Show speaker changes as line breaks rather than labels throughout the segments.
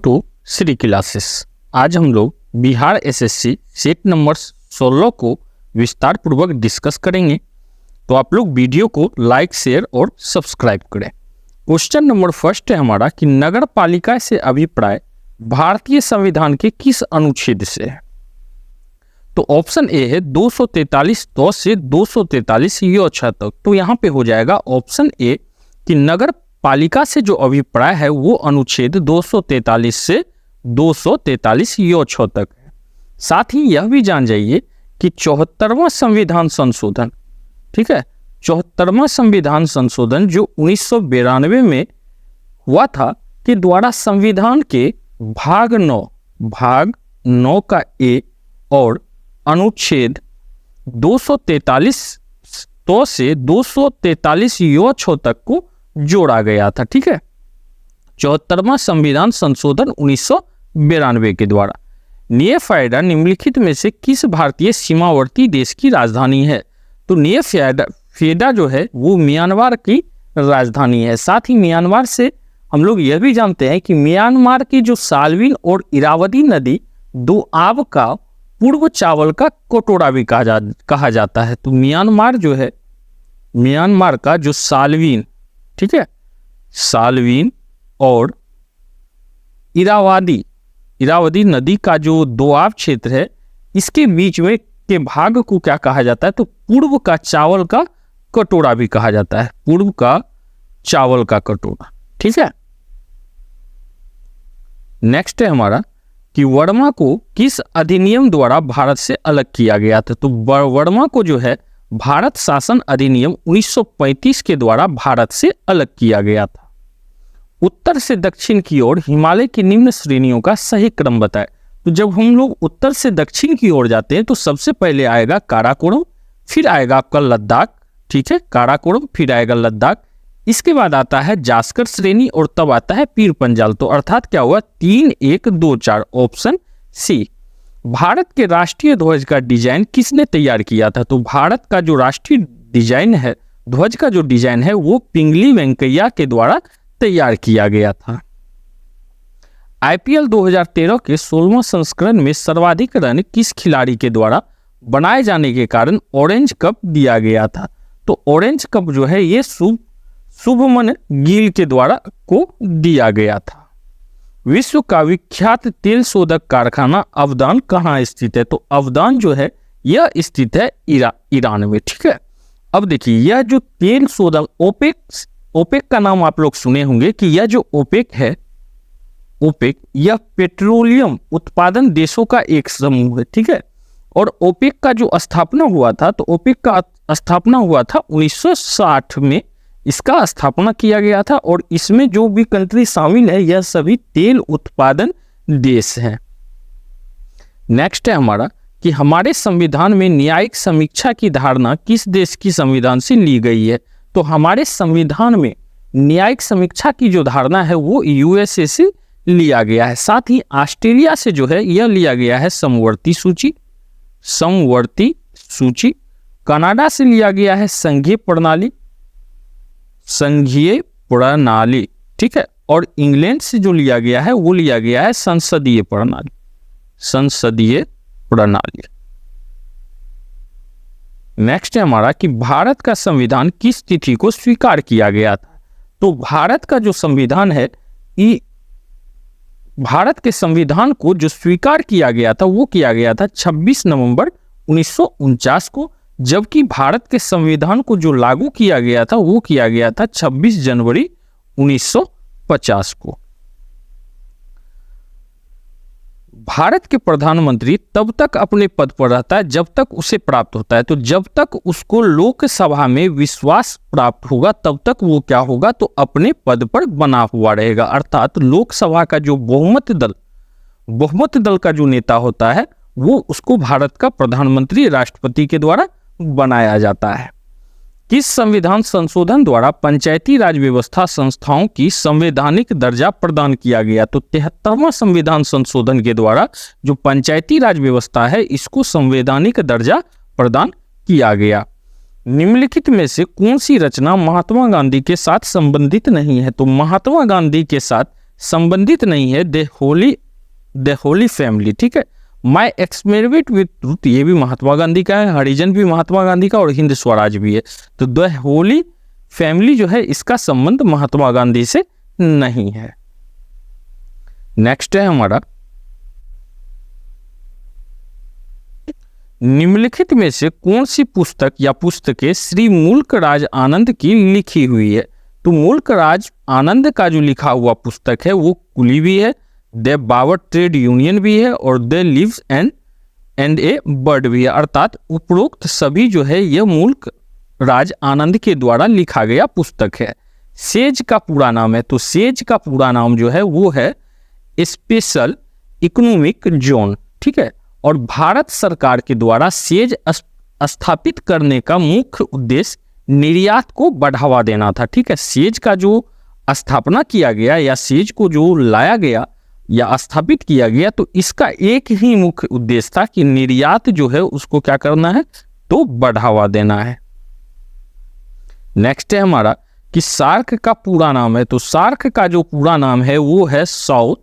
To Shri classes. आज हम लोग बिहार एसएससी सेट नंबर 16 को विस्तार पूर्वक डिस्कस करेंगे, तो आप लोग वीडियो को लाइक, शेयर और सब्सक्राइब करें। क्वेश्चन नंबर फर्स्ट है हमारा कि नगर पालिका से अभिप्राय भारतीय संविधान के किस अनुच्छेद से है। तो ऑप्शन ए है 243 द से 243 य छ तक। तो यहाँ पे हो जाएगा ऑप्शन ए कि नगर पालिका से जो अभिप्राय है वो अनुच्छेद 243 से 243 य छ तक है। साथ ही यह भी जान जाइए कि 74वां संविधान संशोधन, ठीक है, 74वां संविधान संशोधन जो 1992 में हुआ था के द्वारा संविधान के भाग 9 का ए और अनुच्छेद 243 तो से 243 य छ तक को जोड़ा गया था। ठीक है, 74वां संविधान संशोधन 1992 के द्वारा। नियफेडा निम्नलिखित में से किस भारतीय सीमावर्ती देश की राजधानी है। तो नियफेडा जो है वो म्यांमार की राजधानी है। साथ ही म्यांमार से हम लोग यह भी जानते हैं कि म्यांमार की जो साल्विन और इरावदी नदी दो आब का पूर्व चावल का कटोरा भी कहा जाता है। तो म्यांमार जो है, म्यांमार का जो साल्विन, ठीक है, साल्विन और इरावदी नदी का जो दोआब क्षेत्र है, इसके बीच में के भाग को क्या कहा जाता है। तो पूर्व का चावल का कटोरा भी कहा जाता है, पूर्व का चावल का कटोरा। ठीक है, नेक्स्ट है हमारा कि वर्मा को किस अधिनियम द्वारा भारत से अलग किया गया था। तो वर्मा को जो है भारत शासन अधिनियम 1935 के द्वारा भारत से अलग किया गया था। उत्तर से दक्षिण की ओर हिमालय की निम्न श्रेणियों का सही क्रम बताएं। तो जब हम लोग उत्तर से दक्षिण की ओर जाते हैं तो सबसे पहले आएगा काराकोरम, फिर आएगा आपका लद्दाख, ठीक है, काराकोरम, फिर आएगा लद्दाख, इसके बाद आता है जास्कर श्रेणी और तब आता है पीर पंजाल। तो अर्थात क्या हुआ, 3 1 2 4, ऑप्शन सी। भारत के राष्ट्रीय ध्वज का डिजाइन किसने तैयार किया था। तो भारत का जो राष्ट्रीय डिजाइन है, ध्वज का जो डिजाइन है, वो पिंगली वेंकैया के द्वारा तैयार किया गया था। आईपीएल 2013 के 16वें संस्करण में सर्वाधिक रन किस खिलाड़ी के द्वारा बनाए जाने के कारण ऑरेंज कप दिया गया था। तो ऑरेंज कप जो है ये शुभमन गिल के द्वारा को दिया गया था। विश्व का विख्यात तेल शोधक कारखाना अवदान कहाँ स्थित है। तो अवदान जो है यह स्थित है ईरान में। ठीक है, अब देखिए यह जो तेल शोधक ओपेक का नाम आप लोग सुने होंगे कि यह जो ओपेक है, ओपेक यह पेट्रोलियम उत्पादन देशों का एक समूह है। ठीक है, और ओपेक का जो स्थापना हुआ था, तो ओपेक का स्थापना हुआ था 1960 में, इसका स्थापना किया गया था और इसमें जो भी कंट्री शामिल है यह सभी तेल उत्पादन देश हैं। नेक्स्ट है हमारा कि हमारे संविधान में न्यायिक समीक्षा की धारणा किस देश की संविधान से ली गई है। तो हमारे संविधान में न्यायिक समीक्षा की जो धारणा है वो यूएसए से लिया गया है। साथ ही ऑस्ट्रेलिया से जो है यह लिया गया है समवर्ती सूची। कनाडा से लिया गया है संघीय प्रणाली, ठीक है, और इंग्लैंड से जो लिया गया है वो लिया गया है संसदीय प्रणाली। नेक्स्ट है हमारा कि भारत का संविधान किस तिथि को स्वीकार किया गया था। तो भारत का जो संविधान है, भारत के संविधान को जो स्वीकार किया गया था वो किया गया था 26 नवंबर 1949 को, जबकि भारत के संविधान को जो लागू किया गया था वो किया गया था 26 जनवरी 1950 को। भारत के प्रधानमंत्री तब तक अपने पद पर रहता है जब तक उसे प्राप्त होता है। तो जब तक उसको लोकसभा में विश्वास प्राप्त होगा तब तक वो क्या होगा, तो अपने पद पर बना हुआ रहेगा। अर्थात लोकसभा का जो बहुमत दल का जो नेता होता है वो उसको भारत का प्रधानमंत्री राष्ट्रपति के द्वारा बनाया जाता है। किस संविधान संशोधन द्वारा पंचायती राज व्यवस्था संस्थाओं की संवैधानिक दर्जा प्रदान किया गया। तो 73वां संविधान संशोधन के द्वारा जो पंचायती राज व्यवस्था है इसको संवैधानिक दर्जा प्रदान किया गया। निम्नलिखित में से कौन सी रचना महात्मा गांधी के साथ संबंधित नहीं है। तो महात्मा गांधी के साथ संबंधित नहीं है। द होली फैमिली, ठीक है। माई एक्सपेरिमेंट विद ट्रूथ, ये भी महात्मा गांधी का है, हरिजन भी महात्मा गांधी का, और हिंद स्वराज भी है। तो द होली फैमिली जो है इसका संबंध महात्मा गांधी से नहीं है। नेक्स्ट है हमारा, निम्नलिखित में से कौन सी पुस्तक या पुस्तकें श्री मुल्कराज आनंद की लिखी हुई है? तो मुल्कराज आनंद का जो लिखा हुआ पुस्तक है वो कुली भी है, द बाबर ट्रेड यूनियन भी है, और the leaves and A bird भी है। अर्थात उपरोक्त सभी जो है यह मुल्कराज आनंद के द्वारा लिखा गया पुस्तक है। सेज का पूरा नाम है, तो सेज का पूरा नाम जो है वो है स्पेशल इकोनॉमिक जोन, ठीक है। और भारत सरकार के द्वारा सेज स्थापित करने का मुख्य उद्देश्य निर्यात को बढ़ावा देना था, ठीक है। सेज का जो स्थापना किया गया या सेज को जो लाया गया या स्थापित किया गया, तो इसका एक ही मुख्य उद्देश्य था कि निर्यात जो है उसको क्या करना है, तो बढ़ावा देना है। नेक्स्ट है हमारा कि सार्क का पूरा नाम है, तो सार्क का जो पूरा नाम है वो है साउथ,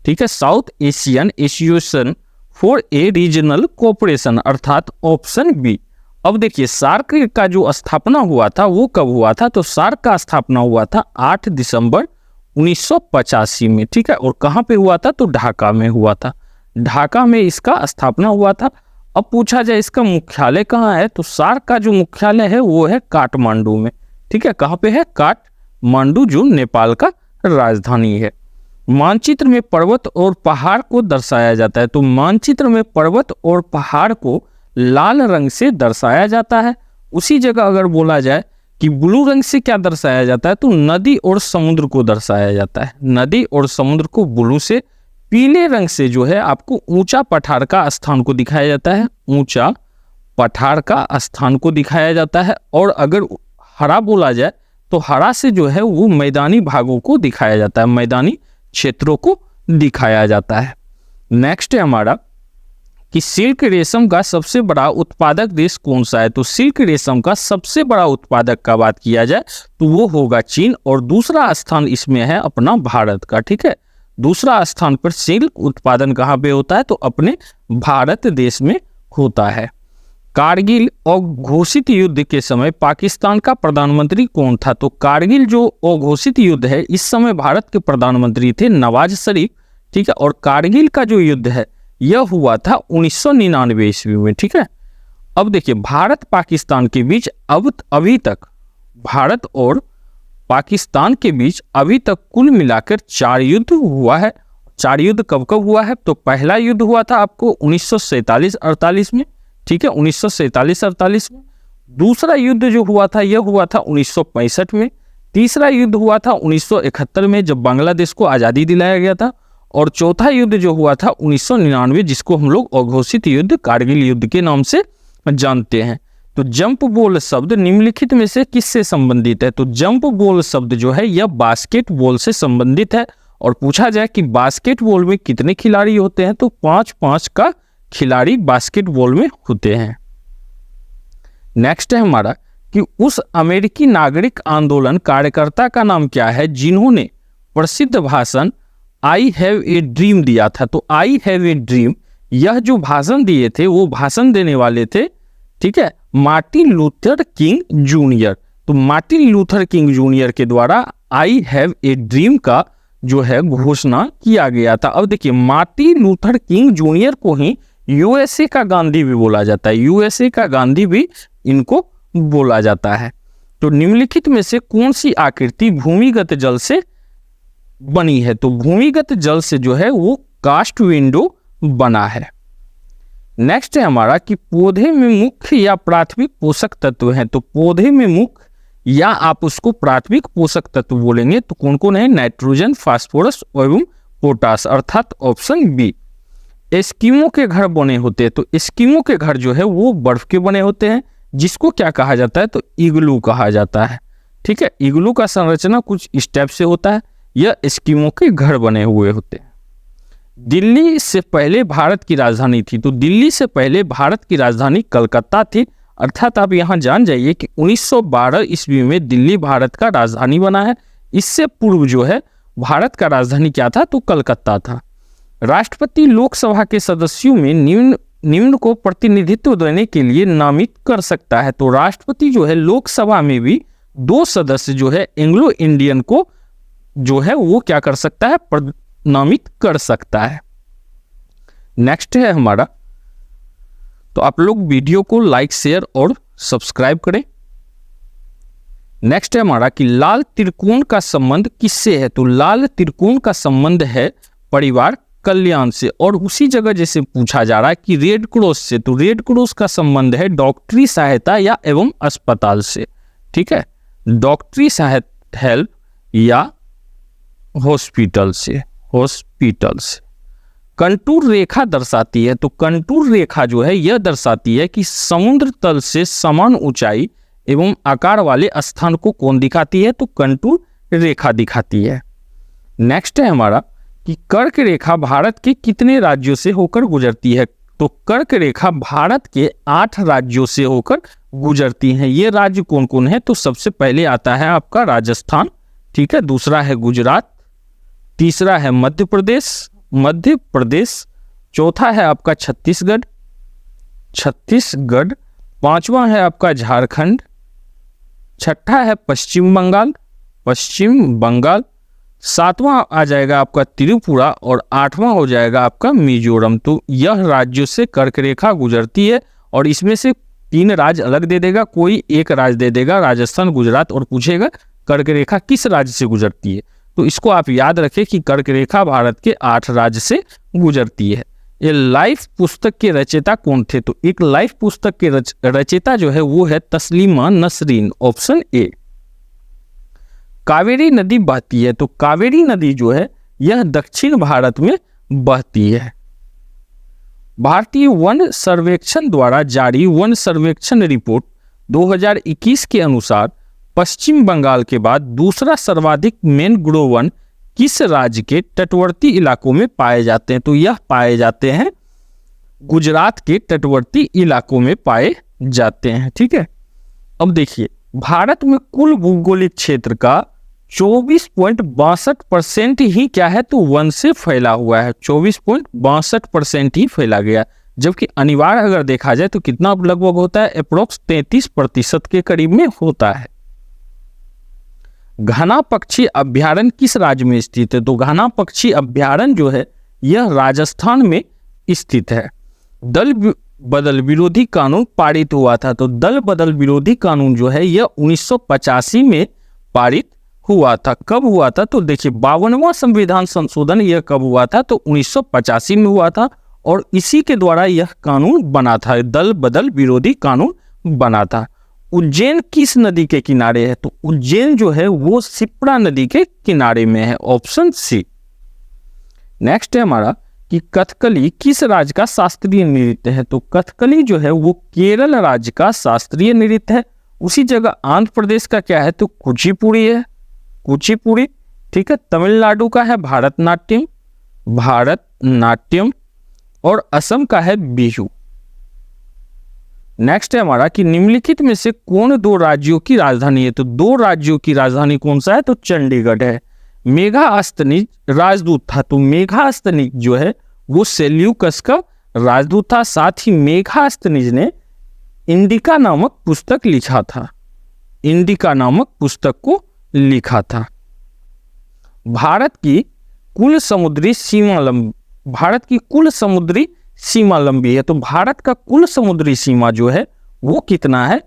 ठीक है, south Asian association for a regional cooperation, अर्थात ऑप्शन बी। अब देखिए सार्क का जो स्थापना हुआ था वो कब हुआ था, तो सार्क का स्थापना हुआ था 8 दिसंबर 1985 में, ठीक है। और कहाँ पे हुआ था, तो ढाका में हुआ था, ढाका में इसका स्थापना हुआ था। अब पूछा जाए इसका मुख्यालय कहाँ है, तो सार्क का जो मुख्यालय है वो है काठमांडू में, ठीक है। कहाँ पे है, काठमांडू, जो नेपाल का राजधानी है। मानचित्र में पर्वत और पहाड़ को दर्शाया जाता है, तो मानचित्र में पर्वत और पहाड़ को लाल रंग से दर्शाया जाता है। उसी जगह अगर बोला जाए कि ब्लू रंग से क्या दर्शाया जाता है, तो नदी और समुद्र को दर्शाया जाता है, नदी और समुद्र को ब्लू से। पीले रंग से जो है आपको ऊंचा पठार का स्थान को दिखाया जाता है, ऊंचा पठार का स्थान को दिखाया जाता है। और अगर हरा बोला जाए तो हरा से जो है वो मैदानी भागों को दिखाया जाता है, मैदानी क्षेत्रों को दिखाया जाता है। नेक्स्ट है हमारा कि सिल्क रेशम का सबसे बड़ा उत्पादक देश कौन सा है, तो सिल्क रेशम का सबसे बड़ा उत्पादक का बात किया जाए तो वो होगा चीन, और दूसरा स्थान इसमें है अपना भारत का, ठीक है। दूसरा स्थान पर सिल्क उत्पादन कहाँ पे होता है, तो अपने भारत देश में होता है। कारगिल अघोषित युद्ध के समय पाकिस्तान का प्रधानमंत्री कौन था, तो कारगिल जो अघोषित युद्ध है इस समय भारत के प्रधानमंत्री थे नवाज शरीफ, ठीक है। और कारगिल का जो युद्ध है यह हुआ था 1999 ईस्वी में, ठीक है। अब देखिए भारत पाकिस्तान के बीच अभी तक भारत और पाकिस्तान के बीच अभी तक कुल मिलाकर 4 युद्ध हुआ है। 4 युद्ध कब कब हुआ है, तो पहला युद्ध हुआ था आपको 1947-48 में, ठीक है, 1947-48 में। दूसरा युद्ध जो हुआ था यह हुआ था 1965 में। तीसरा युद्ध हुआ था 1971 में जब बांग्लादेश को आज़ादी दिलाया गया था। और चौथा युद्ध जो हुआ था 1999, जिसको हम लोग अघोषित युद्ध कारगिल युद्ध के नाम से जानते हैं। तो जंप बॉल शब्द निम्नलिखित में से किससे संबंधित है, तो जंप बॉल शब्द जो है यह बास्केटबॉल से संबंधित है। और पूछा जाए कि बास्केटबॉल में कितने खिलाड़ी होते हैं, तो 5-5 का खिलाड़ी बास्केटबॉल में होते हैं। नेक्स्ट है हमारा कि उस अमेरिकी नागरिक आंदोलन कार्यकर्ता का नाम क्या है जिन्होंने प्रसिद्ध भाषण आई हैव ए ड्रीम दिया था, तो आई हैव ए ड्रीम यह जो भाषण दिए थे वो भाषण देने वाले थे, ठीक है, मार्टिन लूथर किंग जूनियर। तो मार्टिन लूथर किंग जूनियर के द्वारा आई हैव ए ड्रीम का जो है घोषणा किया गया था। अब देखिए मार्टिन लूथर किंग जूनियर को ही यूएसए का गांधी भी बोला जाता है, यूएसए का गांधी भी इनको बोला जाता है। तो निम्नलिखित में से कौन सी आकृति भूमिगत जल से बनी है, तो भूमिगत जल से जो है वो कास्ट विंडो बना है। नेक्स्ट है हमारा कि पौधे में मुख्य या प्राथमिक पोषक तत्व हैं, तो पौधे में मुख्य या आप उसको प्राथमिक पोषक तत्व बोलेंगे तो कौन कौन है, नाइट्रोजन, फास्फोरस एवं पोटास, अर्थात ऑप्शन बी। एस्किमो के घर बने होते हैं, तो एस्किमो के घर जो है वो बर्फ के बने होते हैं, जिसको क्या कहा जाता है, तो इग्लू कहा जाता है, ठीक है। इग्लू का संरचना कुछ इस टाइप से होता है, यह एस्किमो के घर बने हुए होते हैं। दिल्ली से पहले भारत की राजधानी थी, तो दिल्ली से पहले भारत की राजधानी कलकत्ता थी, अर्थात आप यहाँ जान जाइए कि 1912 ईस्वी में दिल्ली भारत का राजधानी बना है। इससे पूर्व जो है भारत का राजधानी क्या था? तो कलकत्ता था। राष्ट्रपति लोकसभा के सदस्यों में निम्न को प्रतिनिधित्व देने के लिए नामित कर सकता है। तो राष्ट्रपति जो है लोकसभा में भी 2 सदस्य जो है एंग्लो इंडियन को जो है वो क्या कर सकता है? नामित कर सकता है। नेक्स्ट है हमारा, तो आप लोग वीडियो को लाइक शेयर और सब्सक्राइब करें। नेक्स्ट है हमारा कि लाल त्रिकोण का संबंध किससे है? तो लाल त्रिकोण का संबंध है परिवार कल्याण से। और उसी जगह जैसे पूछा जा रहा है कि रेड क्रॉस से, तो रेड क्रॉस का संबंध है डॉक्टरी सहायता या एवं अस्पताल से। ठीक है, डॉक्टरी सहायता हेल्प या हॉस्पिटल से। कंटूर रेखा दर्शाती है, तो कंटूर रेखा जो है यह दर्शाती है कि समुद्र तल से समान ऊंचाई एवं आकार वाले स्थान को कौन दिखाती है? तो कंटूर रेखा दिखाती है। नेक्स्ट है हमारा कि कर्क रेखा भारत के कितने राज्यों से होकर गुजरती है? तो कर्क रेखा भारत के 8 राज्यों से होकर गुजरती है। ये राज्य कौन कौन है? तो सबसे पहले आता है आपका राजस्थान, ठीक है, दूसरा है गुजरात, तीसरा है मध्य प्रदेश, चौथा है आपका छत्तीसगढ़, पांचवा है आपका झारखंड, छठा है पश्चिम बंगाल, सातवां आ जाएगा आपका त्रिपुरा और 8वां हो जाएगा आपका मिजोरम। तो यह राज्यों से कर्क रेखा गुजरती है और इसमें से 3 राज्य अलग दे देगा, कोई एक राज्य दे देगा राजस्थान, गुजरात, और पूछेगा कर्क रेखा किस राज्य से गुजरती है। तो इसको आप याद रखें कि कर्क रेखा भारत के 8 राज्य से गुजरती है। ये लाइफ पुस्तक के रचयिता कौन थे? तो एक लाइफ पुस्तक के रचयिता जो है वो है तस्लीमा नसरीन, ऑप्शन ए। कावेरी नदी बहती है, तो कावेरी नदी जो है यह दक्षिण भारत में बहती है। भारतीय वन सर्वेक्षण द्वारा जारी वन सर्वेक्षण रिपोर्ट 2021 के अनुसार पश्चिम बंगाल के बाद दूसरा सर्वाधिक मैंग्रोव वन किस राज्य के तटवर्ती इलाकों में पाए जाते हैं? तो यह पाए जाते हैं गुजरात के तटवर्ती इलाकों में पाए जाते हैं। ठीक है, अब देखिए भारत में कुल भौगोलिक क्षेत्र का 24.62% ही क्या है? तो वन से फैला हुआ है। 24.62% ही फैला गया, जबकि अनिवार्य अगर देखा जाए तो कितना लगभग होता है? अप्रोक्स 33% के करीब में होता है। घना पक्षी अभ्यारण्य किस राज्य में स्थित है? तो घना पक्षी अभ्यारण्य जो है यह राजस्थान में स्थित है। दल बदल विरोधी कानून पारित हुआ था, तो दल बदल विरोधी कानून जो है यह 1985 में पारित हुआ था। कब हुआ था? तो देखिए 52वां संविधान संशोधन यह कब हुआ था? तो 1985 में हुआ था और इसी के द्वारा यह कानून बना था, दल बदल विरोधी कानून बना था। उज्जैन किस नदी के किनारे है? तो उज्जैन जो है वो शिप्रा नदी के किनारे में है, ऑप्शन सी। नेक्स्ट है हमारा कि कथकली किस राज्य का शास्त्रीय नृत्य है? तो कथकली जो है वो केरल राज्य का शास्त्रीय नृत्य है। उसी जगह आंध्र प्रदेश का क्या है? तो कुचिपुड़ी है, कुचिपुड़ी। ठीक है, तमिलनाडु का है भारतनाट्यम और असम का है बिहू। नेक्स्ट है हमारा कि निम्नलिखित में से कौन 2 राज्यों की राजधानी है? तो 2 राज्यों की राजधानी कौन सा है? तो चंडीगढ़ है। मेघास्तनीज राजदूत था, तो मेघास्तनीज जो है वो सेल्यूकस का राजदूत था। साथ ही मेघास्तनीज ने इंडिका नामक पुस्तक लिखा था, इंडिका नामक पुस्तक को लिखा था। भारत की कुल समुद्री सीमा लंबी है, तो भारत का कुल समुद्री सीमा जो है वो कितना है?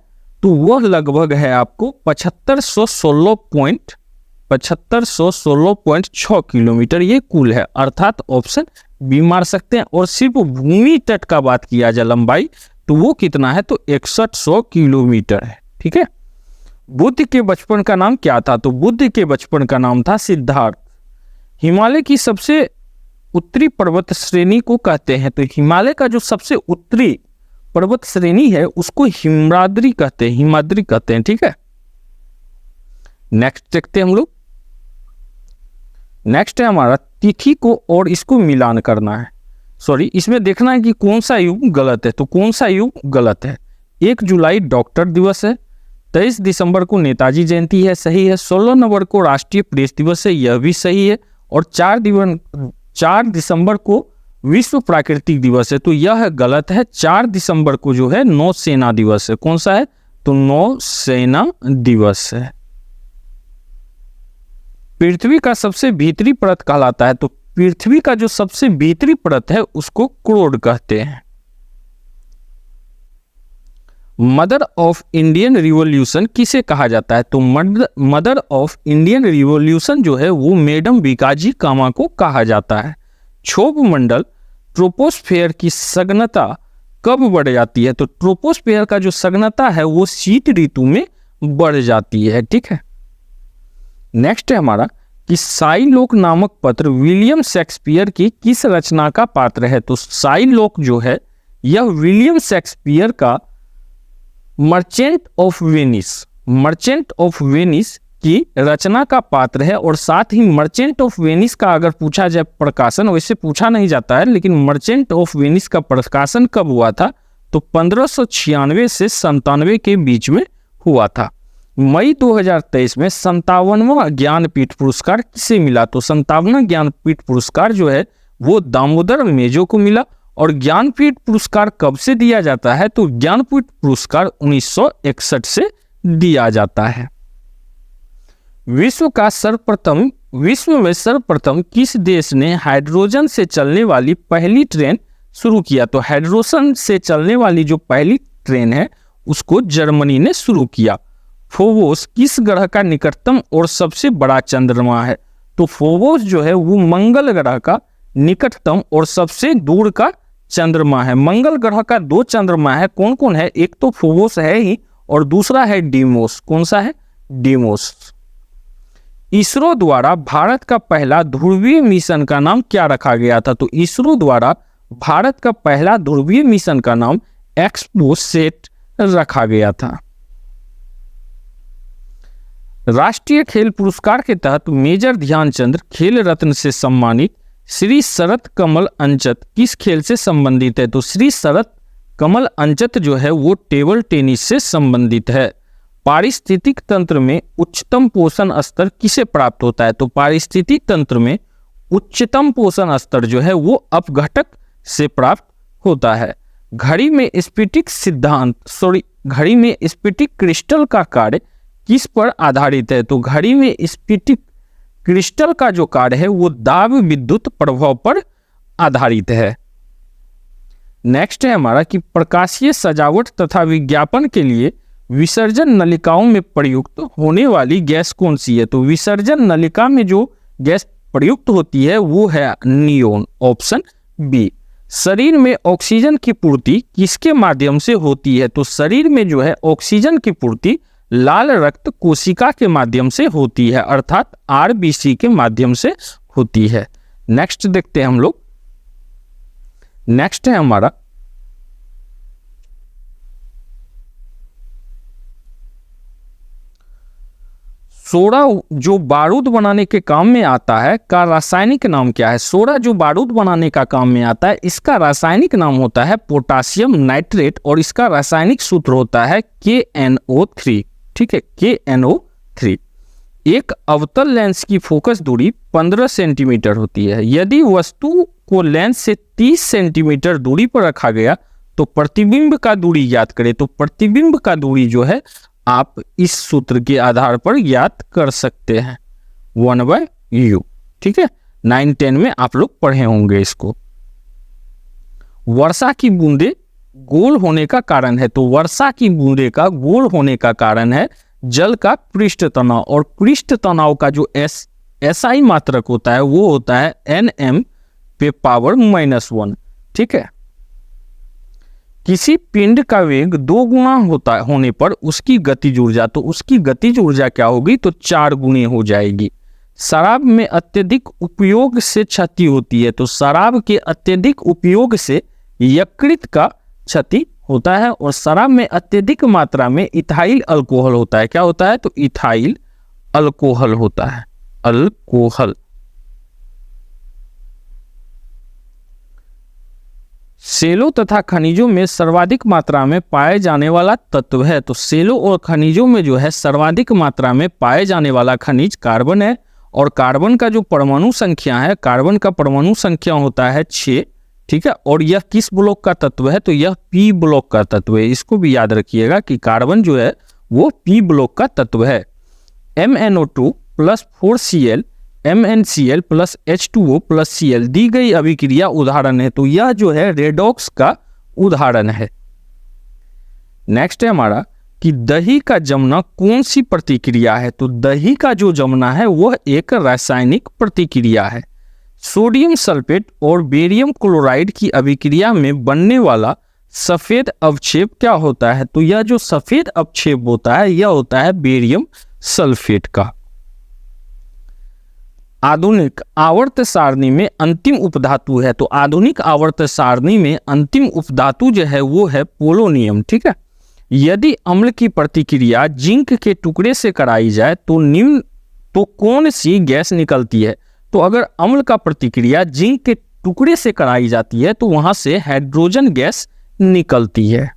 तो वह लगभग है आपको 7516.6 किलोमीटर ये कुल है, अर्थात ऑप्शन बी मार सकते हैं। और सिर्फ भूमि तट का बात किया जाए लंबाई तो वो कितना है? तो 6100 किलोमीटर है। ठीक है, बुद्ध के बचपन का नाम क्या था? तो बुद्ध के बचपन का नाम था सिद्धार्थ। हिमालय की सबसे उत्तरी पर्वत श्रेणी को कहते हैं, तो हिमालय का जो सबसे उत्तरी पर्वत श्रेणी है उसको हिमाद्री कहते हैं। ठीक है, नेक्स्ट देखते हैं हम लोग। नेक्स्ट है हमारा तिथि को और इसको मिलान करना है, इसमें देखना है कि कौन सा युग गलत है। तो कौन सा युग गलत है? 1 जुलाई डॉक्टर दिवस है, 23 दिसंबर को नेताजी जयंती है, सही है। 16 नवंबर को राष्ट्रीय प्रेस दिवस है, यह भी सही है। और 4 दिसंबर को विश्व प्राकृतिक दिवस है, तो यह गलत है। 4 दिसंबर को जो है नौसेना दिवस है। कौन सा है? तो नौसेना दिवस है। पृथ्वी का सबसे भीतरी परत कहलाता है, तो पृथ्वी का जो सबसे भीतरी परत है उसको क्रोड कहते हैं। मदर ऑफ इंडियन रिवॉल्यूशन किसे कहा जाता है? तो मदर ऑफ इंडियन रिवॉल्यूशन जो है वो मैडम बीकाजी कामा को कहा जाता है। क्षोभ मंडल ट्रोपोस्फेयर की सघनता कब बढ़ जाती है? तो ट्रोपोस्फेयर का जो सघनता है वो शीत ऋतु में बढ़ जाती है। ठीक है। नेक्स्ट है हमारा कि साइलोक नामक पत्र विलियम शेक्सपियर की किस रचना का पात्र है? तो साइलोक जो है यह विलियम शेक्सपियर का मर्चेंट ऑफ वेनिस की रचना का पात्र है। और साथ ही मर्चेंट ऑफ वेनिस का अगर पूछा जाए प्रकाशन, वैसे पूछा नहीं जाता है, लेकिन मर्चेंट ऑफ वेनिस का प्रकाशन कब हुआ था? तो 1596 से 97 के बीच में हुआ था। मई 2023 में 57वां ज्ञानपीठ पुरस्कार किसे मिला? तो 57वां ज्ञानपीठ पुरस्कार जो है वो दामोदर मेजो को मिला। और ज्ञानपीठ पुरस्कार कब से दिया जाता है? तो ज्ञानपीठ पुरस्कार 1961 से दिया जाता है। विश्व में सर्वप्रथम किस देश ने हाइड्रोजन से चलने वाली पहली ट्रेन शुरू किया? तो हाइड्रोजन से चलने वाली जो पहली ट्रेन है उसको जर्मनी ने शुरू किया। फोबोस किस ग्रह का निकटतम और सबसे बड़ा चंद्रमा है? तो फोबोस जो है वो मंगल ग्रह का निकटतम और सबसे दूर का चंद्रमा है। मंगल ग्रह का 2 चंद्रमा है। कौन कौन है? एक तो फोबोस है ही और दूसरा है डीमोस। कौन सा है? डीमोस। इसरो द्वारा भारत का पहला ध्रुवीय मिशन का नाम क्या रखा गया था? तो इसरो द्वारा भारत का पहला ध्रुवीय मिशन का नाम एक्सप्लोसेट रखा गया था। राष्ट्रीय खेल पुरस्कार के तहत मेजर ध्यानचंद खेल रत्न से सम्मानित श्री शरत कमल अंचत किस खेल से संबंधित है? तो श्री शरत कमल अंचत जो है वो टेबल टेनिस से संबंधित है। पारिस्थितिक तंत्र में उच्चतम पोषण स्तर किसे प्राप्त होता है? तो पारिस्थितिक तंत्र में उच्चतम पोषण स्तर जो है वो अपघटक से प्राप्त होता है। घड़ी में स्फटिक क्रिस्टल का कार्य किस पर आधारित है? तो घड़ी में स्फटिक क्रिस्टल का जो कार्य है वो दाब विद्युत प्रभाव पर आधारित है। नेक्स्ट है हमारा कि प्रकाशीय सजावट तथा विज्ञापन के लिए विसर्जन नलिकाओं में प्रयुक्त होने वाली गैस कौन सी है? तो विसर्जन नलिका में जो गैस प्रयुक्त होती है वो है नियोन, ऑप्शन बी। शरीर में ऑक्सीजन की पूर्ति किसके माध्यम से होती है? तो शरीर में जो है ऑक्सीजन की पूर्ति लाल रक्त कोशिका के माध्यम से होती है, अर्थात आरबीसी के माध्यम से होती है। नेक्स्ट देखते हैं हम लोग। नेक्स्ट है हमारा सोडा जो बारूद बनाने के काम में आता है का रासायनिक नाम क्या है? सोडा जो बारूद बनाने का काम में आता है इसका रासायनिक नाम होता है पोटासियम नाइट्रेट और इसका रासायनिक सूत्र होता है KNO3। ठीक है, KNO3। एक अवतल लेंस की फोकस दूरी 15 सेंटीमीटर होती है। यदि वस्तु को लेंस से 30 सेंटीमीटर दूरी पर रखा गया तो प्रतिबिंब का दूरी ज्ञात करें। तो प्रतिबिंब का दूरी जो है आप इस सूत्र के आधार पर ज्ञात कर सकते हैं, 1/u। ठीक है, 9-10 में आप लोग पढ़े होंगे इसको। वर्षा की बूंदे गोल होने का कारण है, तो वर्षा की बूंदे का गोल होने का कारण है जल का पृष्ठ तनाव, और पृष्ठ तनाव का जो SI मात्रक होता है वो होता है Nm पे पावर -1। ठीक है, किसी पिंड का वेग 2 गुना होने पर उसकी गतिज ऊर्जा, तो उसकी गतिज ऊर्जा क्या होगी? तो 4 गुनी हो जाएगी। शराब में अत्यधिक उपयोग से क्षति होती है, तो शराब के अत्यधिक उपयोग से यकृत का क्षति होता है। और शराब में अत्यधिक मात्रा में इथाइल अल्कोहल होता है। क्या होता है? तो इथाइल अल्कोहल होता है, अल्कोहल। सेलों तथा खनिजों में सर्वाधिक मात्रा में पाए जाने वाला तत्व है। तो सेलों और खनिजों में जो है सर्वाधिक मात्रा में पाए जाने वाला खनिज कार्बन है, और कार्बन का जो परमाणु संख्या है, कार्बन का परमाणु संख्या होता है 6, ठीक है। और यह किस ब्लॉक का तत्व है? तो यह पी ब्लॉक का तत्व है। इसको भी याद रखिएगा कि कार्बन जो है वो पी ब्लॉक का तत्व है। MnO2 + 4Cl MnCl + H2O + Cl दी गई अभिक्रिया उदाहरण है। तो यह जो है रेडॉक्स का उदाहरण है। नेक्स्ट है हमारा कि दही का जमना कौन सी प्रतिक्रिया है? तो दही का जो जमना है वह एक रासायनिक प्रतिक्रिया है। सोडियम सल्फेट और बेरियम क्लोराइड की अभिक्रिया में बनने वाला सफेद अवक्षेप क्या होता है? तो यह जो सफेद अवक्षेप होता है यह होता है बेरियम सल्फेट का। आधुनिक आवर्त सारणी में अंतिम उपधातु है। तो आधुनिक आवर्त सारणी में अंतिम उपधातु जो है वो है पोलोनियम, ठीक है। यदि अम्ल की प्रतिक्रिया जिंक के टुकड़े से कराई जाए तो कौन सी गैस निकलती है? तो अगर अम्ल का प्रतिक्रिया जिंक के टुकड़े से कराई जाती है तो वहां से हाइड्रोजन गैस निकलती है।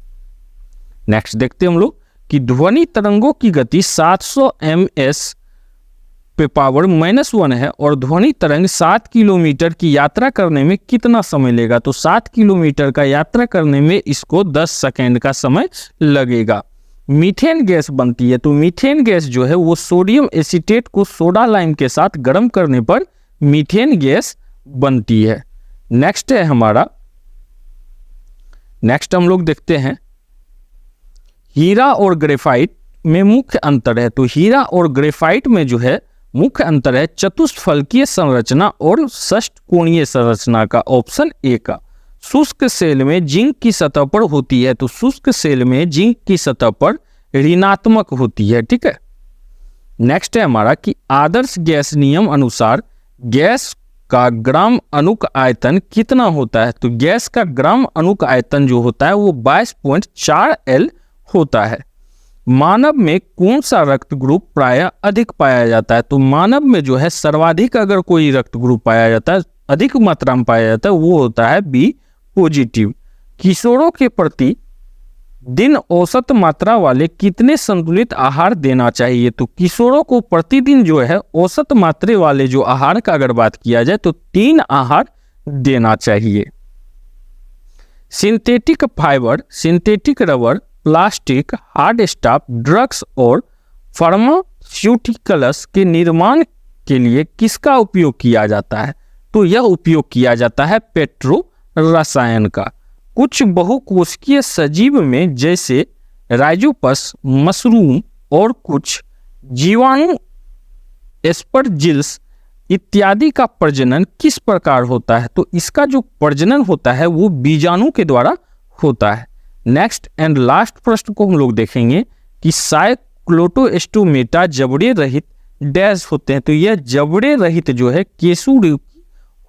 नेक्स्ट देखते हैं हम लोग कि ध्वनि तरंगों की गति 700 ms पे पावर -1 है और ध्वनि तरंग 7 किलोमीटर की यात्रा करने में कितना समय लेगा? तो 7 किलोमीटर का यात्रा करने में इसको 10 सेकेंड का समय लगेगा। मीथेन गैस बनती है। तो मीथेन गैस जो है वो सोडियम एसीटेट को सोडा लाइम के साथ गर्म करने पर मीथेन गैस बनती है। नेक्स्ट है हमारा, नेक्स्ट हम लोग देखते हैं हीरा और ग्रेफाइट में मुख्य अंतर है। तो हीरा और ग्रेफाइट में जो है मुख्य अंतर है चतुष्फलकीय संरचना और षष्ठकोणीय संरचना का। ऑप्शन ए का। शुष्क सेल में जिंक की सतह पर होती है। तो शुष्क सेल में जिंक की सतह पर ऋणात्मक होती है, ठीक है। नेक्स्ट है हमारा कि आदर्श गैस नियम अनुसार गैस का ग्राम अणुक आयतन कितना होता है? तो गैस का ग्राम अणुक आयतन जो होता है वो 22.4 L होता है। मानव में कौन सा रक्त ग्रुप प्रायः अधिक पाया जाता है? तो मानव में जो है सर्वाधिक अगर कोई रक्त ग्रुप पाया जाता है, अधिक मात्रा में पाया जाता है, वो होता है बी पॉजिटिव। किशोरों के प्रति दिन औसत मात्रा वाले कितने संतुलित आहार देना चाहिए? तो किशोरों को प्रतिदिन जो है औसत मात्रा वाले जो आहार का अगर बात किया जाए तो 3 आहार देना चाहिए। Synthetic fibre, synthetic rubber, plastic, hard staff, drugs और फार्मास्यूटिकल्स के निर्माण के लिए किसका उपयोग किया जाता है? तो यह उपयोग किया जाता है पेट्रो रसायन का। कुछ बहुकोशिकीय सजीव में जैसे राइजोपस, मशरूम और कुछ जीवाणु एस्परजिल्स इत्यादि का प्रजनन किस प्रकार होता है? तो इसका जो प्रजनन होता है वो बीजाणु के द्वारा होता है। नेक्स्ट एंड लास्ट प्रश्न को हम लोग देखेंगे कि साइक्लोटोस्टोमेटा जबड़े रहित डैश होते हैं। तो यह जबड़े रहित जो है केशु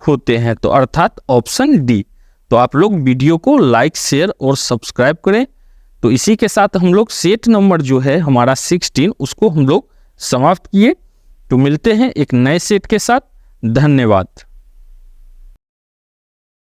होते हैं। तो अर्थात ऑप्शन डी। तो आप लोग वीडियो को लाइक, शेयर और सब्सक्राइब करें। तो इसी के साथ हम लोग सेट नंबर जो है हमारा 16 उसको हम लोग समाप्त किए। तो मिलते हैं एक नए सेट के साथ। धन्यवाद।